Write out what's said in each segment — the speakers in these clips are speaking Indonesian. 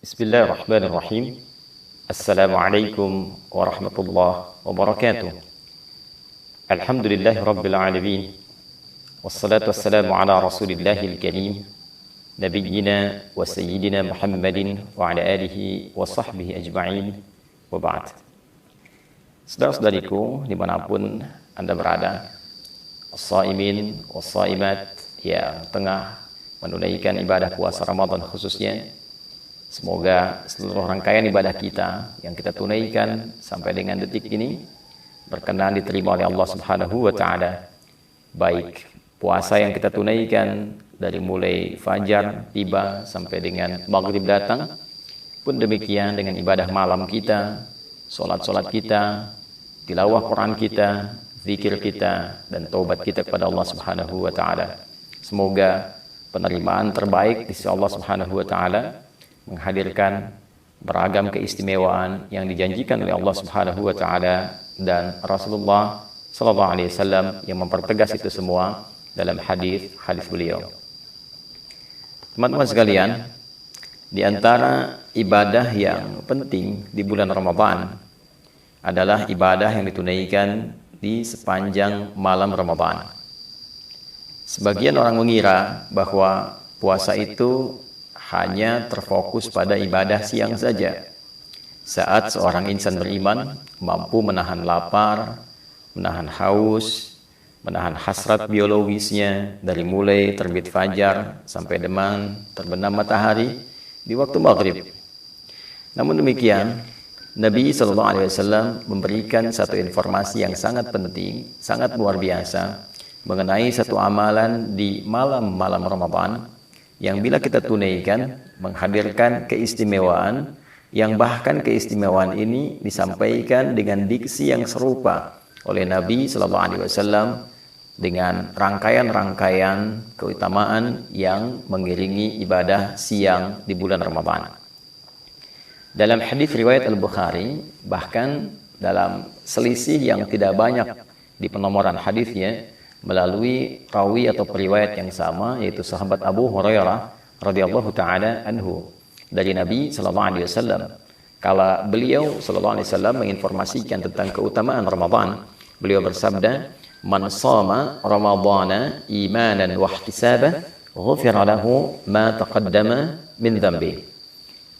Bismillahirrahmanirrahim. Assalamualaikum warahmatullahi wabarakatuh. Alhamdulillahi rabbil alamin. Wassalatu wassalamu ala rasulillahil karim, nabiyyina wa sayyidina Muhammadin wa ala alihi wa sahbihi ajma'in, wa ba'd. Saudara-saudariku dimanapun Anda berada, as-saimin was-saimat yang tengah menunaikan ibadah puasa Ramadan khususnya, semoga seluruh rangkaian ibadah kita yang kita tunaikan sampai dengan detik ini berkenan diterima oleh Allah Subhanahu wa taala. Baik puasa yang kita tunaikan dari mulai fajar tiba sampai dengan maghrib datang, pun demikian dengan ibadah malam kita, salat-salat kita, tilawah Quran kita, zikir kita, dan taubat kita kepada Allah Subhanahu wa taala. Semoga penerimaan terbaik di sisi Allah Subhanahu wa taala menghadirkan beragam keistimewaan yang dijanjikan oleh Allah Subhanahu wa taala dan Rasulullah sallallahu alaihi wasallam yang mempertegas itu semua dalam hadis beliau. Teman-teman sekalian, di antara ibadah yang penting di bulan Ramadan adalah ibadah yang ditunaikan di sepanjang malam Ramadan. Sebagian orang mengira bahwa puasa itu hanya terfokus pada ibadah siang saja. Saat seorang insan beriman mampu menahan lapar, menahan haus, menahan hasrat biologisnya dari mulai terbit fajar sampai dengan terbenam matahari di waktu maghrib. Namun demikian, Nabi SAW memberikan satu informasi yang sangat penting, sangat luar biasa mengenai satu amalan di malam-malam Ramadan yang bila kita tunaikan menghadirkan keistimewaan, yang bahkan keistimewaan ini disampaikan dengan diksi yang serupa oleh Nabi SAW dengan rangkaian-rangkaian keutamaan yang mengiringi ibadah siang di bulan Ramadan. Dalam hadis riwayat Al-Bukhari, bahkan dalam selisih yang tidak banyak di penomoran hadisnya, melalui rawi atau periwayat yang sama, yaitu sahabat Abu Hurairah radhiyallahu taala anhu dari Nabi sallallahu alaihi wasallam. Kala beliau sallallahu alaihi wasallam menginformasikan tentang keutamaan Ramadan, beliau bersabda, "Man shama Ramadhana imanan wa ihtisaban, ghufira lahu ma taqaddama min dhanbi."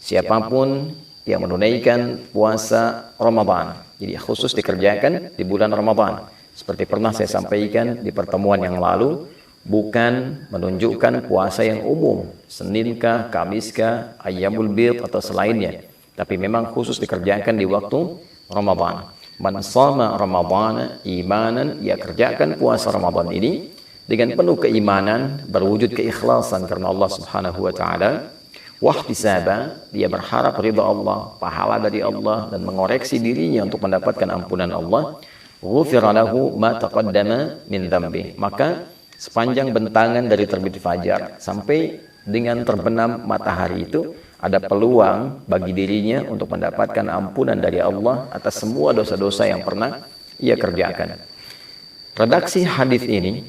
Siapapun yang menunaikan puasa Ramadan, jadi khusus dikerjakan di bulan Ramadan. Seperti pernah saya sampaikan di pertemuan yang lalu, bukan menunjukkan puasa yang umum, Seninkah, Kamiskah, Ayyamul Bid atau selainnya, tapi memang khusus dikerjakan di waktu Ramadan. Man shama Ramadhana imanan, ia kerjakan puasa Ramadan ini dengan penuh keimanan, berwujud keikhlasan karena Allah Subhanahu wa taala. Wahtisaba, dia berharap ridha Allah, pahala dari Allah, dan mengoreksi dirinya untuk mendapatkan ampunan Allah. Ghufira lahu ma taqaddama min dhanbi, maka sepanjang bentangan dari terbit fajar sampai dengan terbenam matahari itu ada peluang bagi dirinya untuk mendapatkan ampunan dari Allah atas semua dosa-dosa yang pernah ia kerjakan. Redaksi hadis ini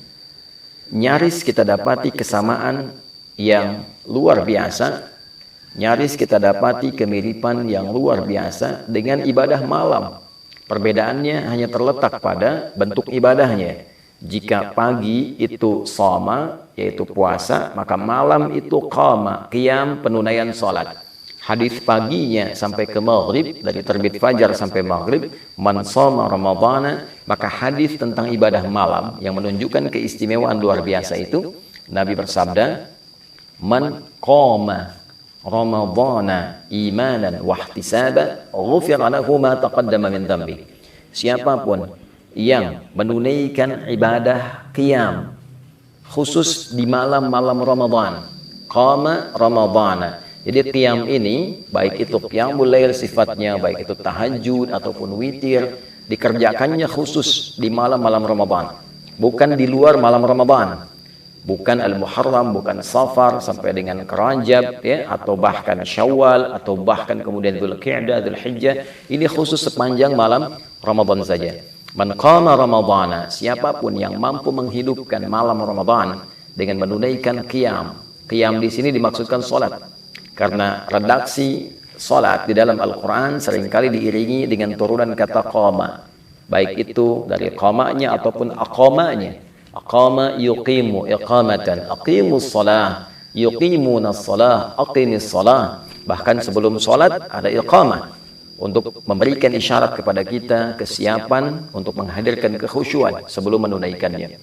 nyaris kita dapati kesamaan yang luar biasa, nyaris kita dapati kemiripan yang luar biasa dengan ibadah malam. Perbedaannya hanya terletak pada bentuk ibadahnya. Jika pagi itu shoma, yaitu puasa, maka malam itu qama, qiyam, penunaian salat. Hadis paginya sampai ke maghrib, dari terbit fajar sampai maghrib, man shoma Ramadhana, maka hadis tentang ibadah malam yang menunjukkan keistimewaan luar biasa itu, Nabi bersabda, man qama Ramadhana imanan wa ihtisaban, ghufira lahu ma taqaddama min dhanbi. Siapapun yang menunaikan ibadah qiyam khusus di malam-malam Ramadan, qama Ramadhana. Jadi qiyam ini baik itu qiyamul lail sifatnya, baik itu tahajud ataupun witir, dikerjakannya khusus di malam-malam Ramadan, bukan di luar malam Ramadan. Bukan Al-Muharram, bukan Safar sampai dengan Rajab, ya, atau bahkan Syawal, atau bahkan kemudian Dzulqa'dah, Dzulhijjah. Ini khusus sepanjang malam Ramadan saja. Man qama Ramadhana, siapapun yang mampu menghidupkan malam Ramadan dengan menunaikan qiyam. Qiyam di sini dimaksudkan salat. Karena redaksi salat di dalam Al-Quran seringkali diiringi dengan turunan kata qama. Baik itu dari qamanya ataupun aqamanya. Aqama yuqimu iqamatan, aqimus salah, yuqimunas salah, aqimis salah. Bahkan sebelum salat ada iqamah untuk memberikan isyarat kepada kita kesiapan untuk menghadirkan kekhusyuan sebelum menunaikannya.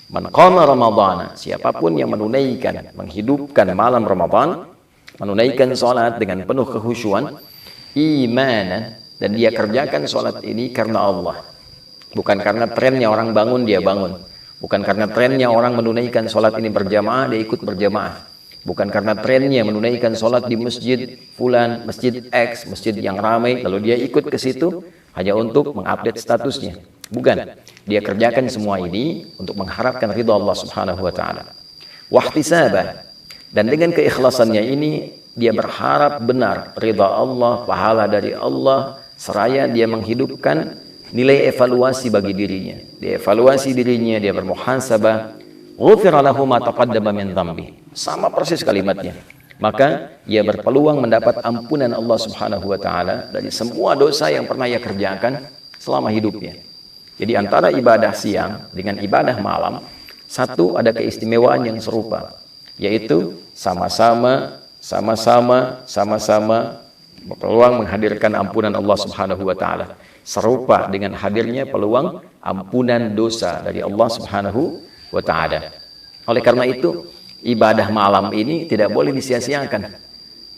Man qama Ramadhana, siapapun yang menunaikan, menghidupkan malam Ramadan, menunaikan salat dengan penuh kekhusyuan, imanan, dan dia kerjakan salat ini karena Allah. Bukan karena trennya orang bangun, dia bangun. Bukan karena trennya orang menunaikan salat ini berjamaah, dia ikut berjamaah. Bukan karena trennya menunaikan salat di masjid fulan, masjid X, masjid yang ramai, lalu dia ikut ke situ hanya untuk mengupdate statusnya. Bukan. Dia kerjakan semua ini untuk mengharapkan ridha Allah Subhanahu wa taala. Wahtisabah. Dan dengan keikhlasannya ini, dia berharap benar ridha Allah, pahala dari Allah, seraya dia menghidupkan nilai evaluasi bagi dirinya. Dia evaluasi dirinya, dia bermuhasabah. Ghufira lahu ma taqaddama min dhanbi. Sama persis kalimatnya. Maka ia berpeluang mendapat ampunan Allah Subhanahu wa taala dari semua dosa yang pernah ia kerjakan selama hidupnya. Jadi antara ibadah siang dengan ibadah malam, satu ada keistimewaan yang serupa, yaitu sama-sama berpeluang menghadirkan ampunan Allah Subhanahu wa taala. Serupa dengan hadirnya peluang ampunan dosa dari Allah Subhanahu wa taala. Oleh karena itu, ibadah malam ini tidak boleh disia-siakan.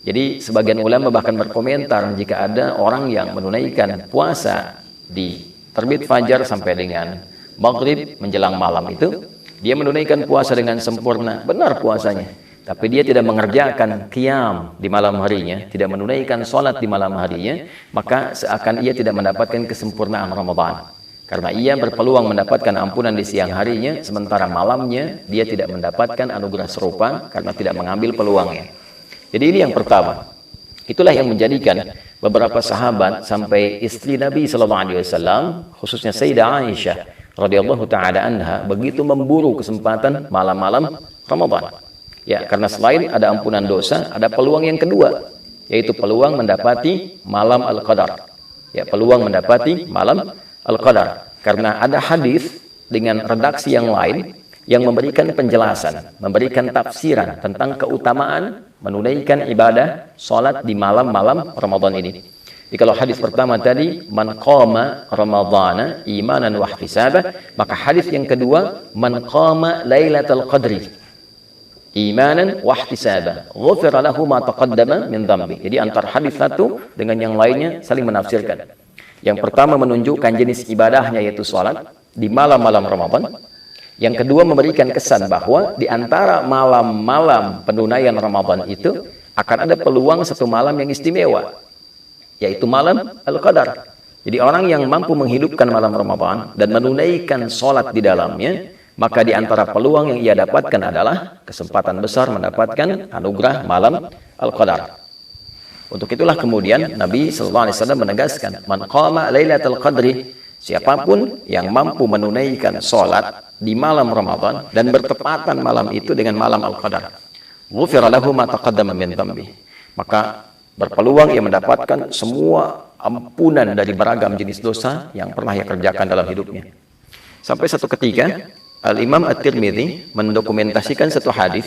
Jadi sebagian ulama bahkan berkomentar jika ada orang yang menunaikan puasa di terbit fajar sampai dengan maghrib menjelang malam itu, dia menunaikan puasa dengan sempurna, benar puasanya. Tapi dia tidak mengerjakan qiyam di malam harinya, tidak menunaikan sholat di malam harinya, maka seakan ia tidak mendapatkan kesempurnaan Ramadan. Karena ia berpeluang mendapatkan ampunan di siang harinya, sementara malamnya dia tidak mendapatkan anugerah serupa karena tidak mengambil peluangnya. Jadi ini yang pertama. Itulah yang menjadikan beberapa sahabat sampai istri Nabi SAW, khususnya Sayyidah Aisyah radhiyallahu taala anha, begitu memburu kesempatan malam-malam Ramadan. Ya, karena selain ada ampunan dosa, ada peluang yang kedua, yaitu peluang mendapati malam Al-Qadar. Ya, peluang mendapati malam Al-Qadar. Karena ada hadis dengan redaksi yang lain yang memberikan penjelasan, memberikan tafsiran tentang keutamaan menunaikan ibadah salat di malam-malam Ramadan ini. Jadi kalau hadis pertama tadi, man qama Ramadhana imanan wa ihtisabah, maka hadis yang kedua, man qama Lailatul Qadri imanan wa ihtisabah, ghufira lahu ma taqaddama min dhanbi. Jadi antara hadis satu dengan yang lainnya saling menafsirkan. Yang pertama menunjukkan jenis ibadahnya yaitu salat di malam-malam Ramadan. Yang kedua memberikan kesan bahwa di antara malam-malam penunaian Ramadan itu akan ada peluang satu malam yang istimewa, yaitu malam Al-Qadar. Jadi orang yang mampu menghidupkan malam Ramadan dan menunaikan sholat di dalamnya, maka di antara peluang yang ia dapatkan adalah kesempatan besar mendapatkan anugerah malam Al-Qadar. Untuk itulah kemudian Nabi SAW menegaskan, man qama Lailatul Qadri, siapapun yang mampu menunaikan sholat di malam Ramadan dan bertepatan malam itu dengan malam Al-Qadar, ghufira lahu ma taqaddama min dhanbi, maka berpeluang ia mendapatkan semua ampunan dari beragam jenis dosa yang pernah ia kerjakan dalam hidupnya. Sampai satu ketika Al-Imam At-Tirmidzi mendokumentasikan satu hadis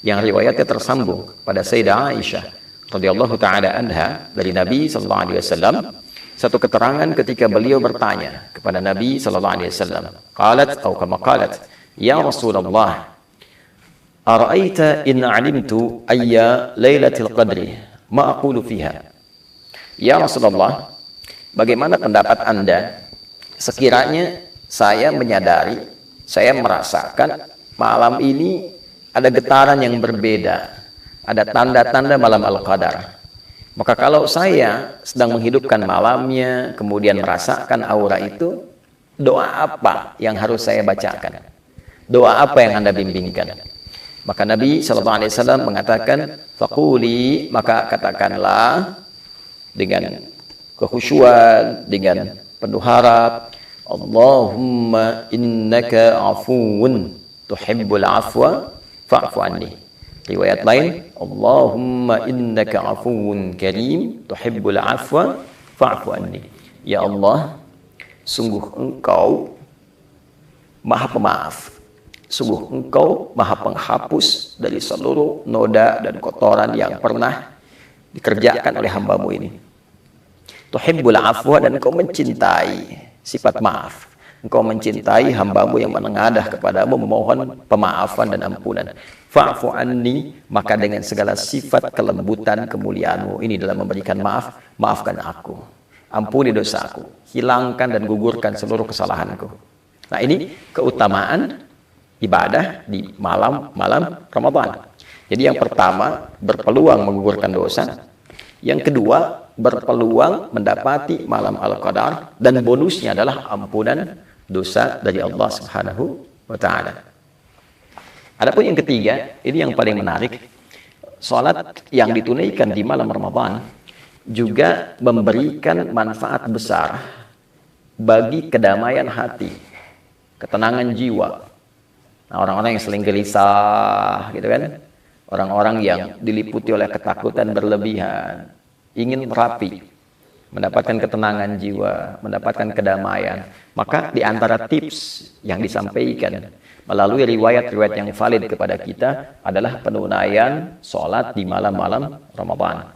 yang riwayatnya tersambung pada Sayyidah Aisyah radhiyallahu taala anha dari Nabi sallallahu alaihi wasallam. Satu keterangan ketika beliau bertanya kepada Nabi sallallahu alaihi wasallam, qalat atau kama qalat, ya Rasulullah, ara'aita in 'alimtu ayya lailatul qadri ma aqulu fiha. Ya Rasulullah, bagaimana pendapat Anda sekiranya saya menyadari, saya merasakan malam ini ada getaran yang berbeda, ada tanda-tanda malam Al-Qadar. Maka kalau saya sedang menghidupkan malamnya, kemudian merasakan aura itu, doa apa yang harus saya bacakan? Doa apa yang Anda bimbingkan? Maka Nabi SAW mengatakan, faquli, maka katakanlah dengan kekhusyuan, dengan penuh harap, Allahumma innaka afuun tuhibbul afwa fa'fu anni. Riwayat lain, Allahumma innaka afuwun karim tuhibbul afwa fa'fu anni. Ya Allah, sungguh Engkau Maha Pemaaf. Sungguh Engkau Maha Penghapus dari seluruh noda dan kotoran yang pernah dikerjakan oleh hamba-Mu ini. Tuhibbul afwa, dan Engkau mencintai sifat maaf. Engkau mencintai hamba-Mu yang menengadah kepadamu memohon pemaafan dan ampunan. Fa'fu anni, maka dengan segala sifat kelembutan kemuliaan-Mu ini dalam memberikan maaf, maafkan aku. Ampuni dosaku, hilangkan dan gugurkan seluruh kesalahanku. Nah, ini keutamaan ibadah di malam-malam Ramadan. Jadi yang pertama, berpeluang menggugurkan dosa. Yang kedua, berpeluang mendapati malam Al-Qadar, dan bonusnya adalah ampunan dosa dari Allah Subhanahu wa taala. Adapun yang ketiga, ini yang paling menarik. Salat yang ditunaikan di malam Ramadan juga memberikan manfaat besar bagi kedamaian hati, ketenangan jiwa. Nah, orang-orang yang sering gelisah gitu kan, orang-orang yang diliputi oleh ketakutan berlebihan, ingin rapi, mendapatkan ketenangan jiwa, mendapatkan kedamaian, maka di antara tips yang disampaikan melalui riwayat-riwayat yang valid kepada kita adalah penunaian sholat di malam-malam Ramadan.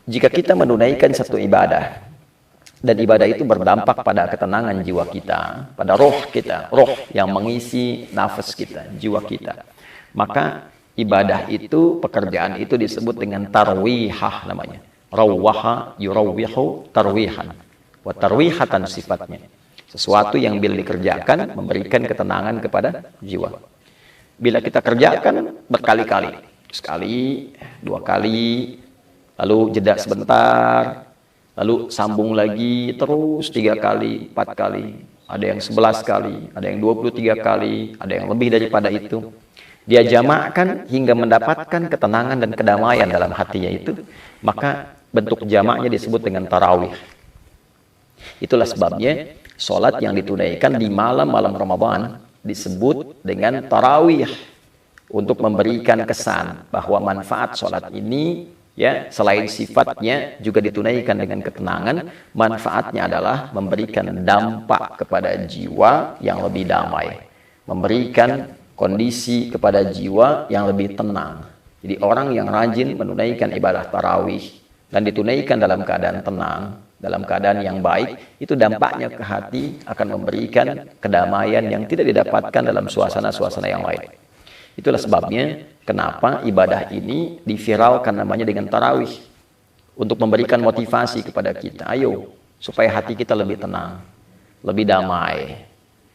Jika kita menunaikan satu ibadah, dan ibadah itu berdampak pada ketenangan jiwa kita, pada roh kita, roh yang mengisi nafas kita, jiwa kita, maka ibadah itu, pekerjaan itu disebut dengan tarwihah namanya. Rawwaha yurawwihu tarwihan. Wa tarwihatan sifatnya. Sesuatu yang bila dikerjakan memberikan ketenangan kepada jiwa. Bila kita kerjakan berkali-kali, sekali, dua kali, lalu jeda sebentar, lalu sambung lagi terus 3 kali, 4 kali, ada yang 11 kali, ada yang 23 kali, ada yang lebih daripada itu. Dia jamakkan hingga mendapatkan ketenangan dan kedamaian dalam hatinya itu, maka bentuk jamaknya disebut dengan tarawih. Itulah sebabnya sholat yang ditunaikan di malam-malam Ramadan disebut dengan tarawih, untuk memberikan kesan bahwa manfaat sholat ini, ya, selain sifatnya juga ditunaikan dengan ketenangan, manfaatnya adalah memberikan dampak kepada jiwa yang lebih damai, memberikan kondisi kepada jiwa yang lebih tenang. Jadi orang yang rajin menunaikan ibadah tarawih dan ditunaikan dalam keadaan tenang, dalam keadaan yang baik, itu dampaknya ke hati akan memberikan kedamaian yang tidak didapatkan dalam suasana-suasana yang lain. Itulah sebabnya kenapa ibadah ini diviralkan namanya dengan tarawih, untuk memberikan motivasi kepada kita. Ayo, supaya hati kita lebih tenang, lebih damai.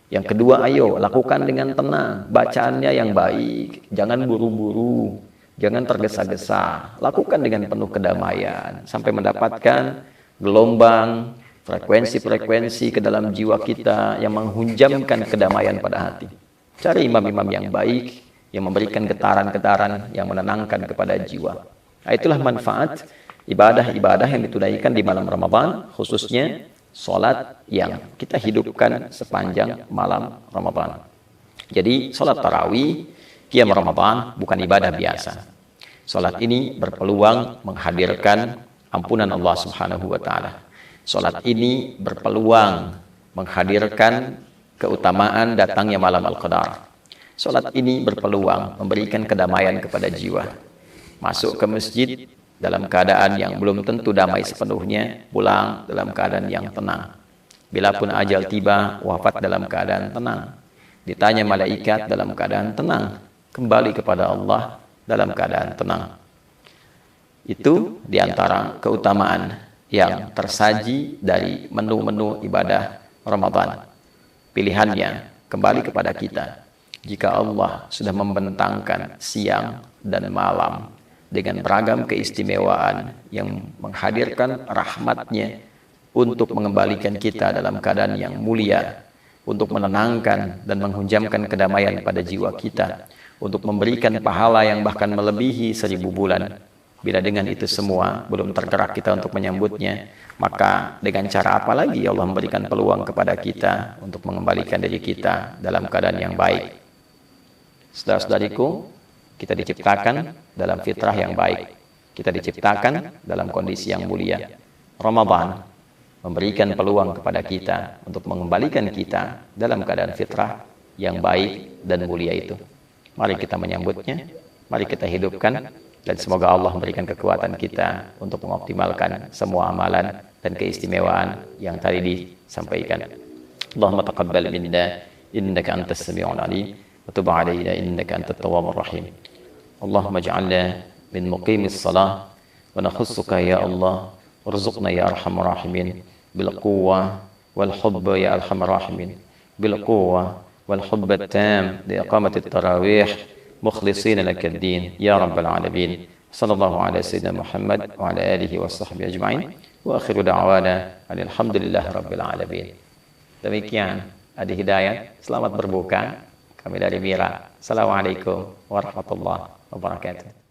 Yang kedua, ayo lakukan dengan tenang, bacaannya yang baik, jangan buru-buru, jangan tergesa-gesa, lakukan dengan penuh kedamaian sampai mendapatkan gelombang, frekuensi-frekuensi ke dalam jiwa kita yang menghunjamkan kedamaian pada hati. Cari imam-imam yang baik, yang memberikan getaran-getaran yang menenangkan kepada jiwa. Nah, itulah manfaat ibadah-ibadah yang ditunaikan di malam Ramadan, khususnya sholat yang kita hidupkan sepanjang malam Ramadan. Jadi sholat tarawih, qiyam Ramadan bukan ibadah biasa. Sholat ini berpeluang menghadirkan ampunan Allah Subhanahu wa taala. Sholat ini berpeluang menghadirkan keutamaan datangnya malam Al-Qadar. Sholat ini berpeluang memberikan kedamaian kepada jiwa. Masuk ke masjid dalam keadaan yang belum tentu damai sepenuhnya, pulang dalam keadaan yang tenang. Bila pun ajal tiba, wafat dalam keadaan tenang. Ditanya malaikat dalam keadaan tenang, kembali kepada Allah dalam keadaan tenang. Itu diantara keutamaan yang tersaji dari menu-menu ibadah Ramadan. Pilihannya kembali kepada kita. Jika Allah sudah membentangkan siang dan malam dengan beragam keistimewaan yang menghadirkan rahmatnya untuk mengembalikan kita dalam keadaan yang mulia, untuk menenangkan dan menghunjamkan kedamaian pada jiwa kita, untuk memberikan pahala yang bahkan melebihi 1000 bulan. Bila dengan itu semua belum tergerak kita untuk menyambutnya, maka dengan cara apa lagi Allah memberikan peluang kepada kita untuk mengembalikan diri kita dalam keadaan yang baik? Saudara-saudariku, Kita diciptakan dalam fitrah yang baik. Kita diciptakan dalam kondisi yang mulia. Ramadan memberikan peluang kepada kita untuk mengembalikan kita dalam keadaan fitrah yang baik dan mulia itu. Mari kita menyambutnya, mari kita hidupkan, dan semoga Allah memberikan kekuatan kita untuk mengoptimalkan semua amalan dan keistimewaan yang tadi disampaikan. Allahumma taqabbal minna innaka antas sami'ul alim wa tub 'alaina innaka antat tawwabur rahim. Allahumma ij'alna min muqimis shalah wa nakhussuka ya Allah warzuqna ya arhamar rahimin bil quwwah wal hubb ya arhamar rahimin bil quwwah wal hubb at-tam li iqamati at-tarawih مخلصين لك الدين يا رب العالمين صلى الله على سيدنا محمد وعلى آله وصحبه أجمعين وآخر دعوانا أن الحمد لله رب العالمين. Demikian Adi Hidayat, selamat berbuka. Kami dari Mira. Assalamualaikum warahmatullahi wabarakatuh.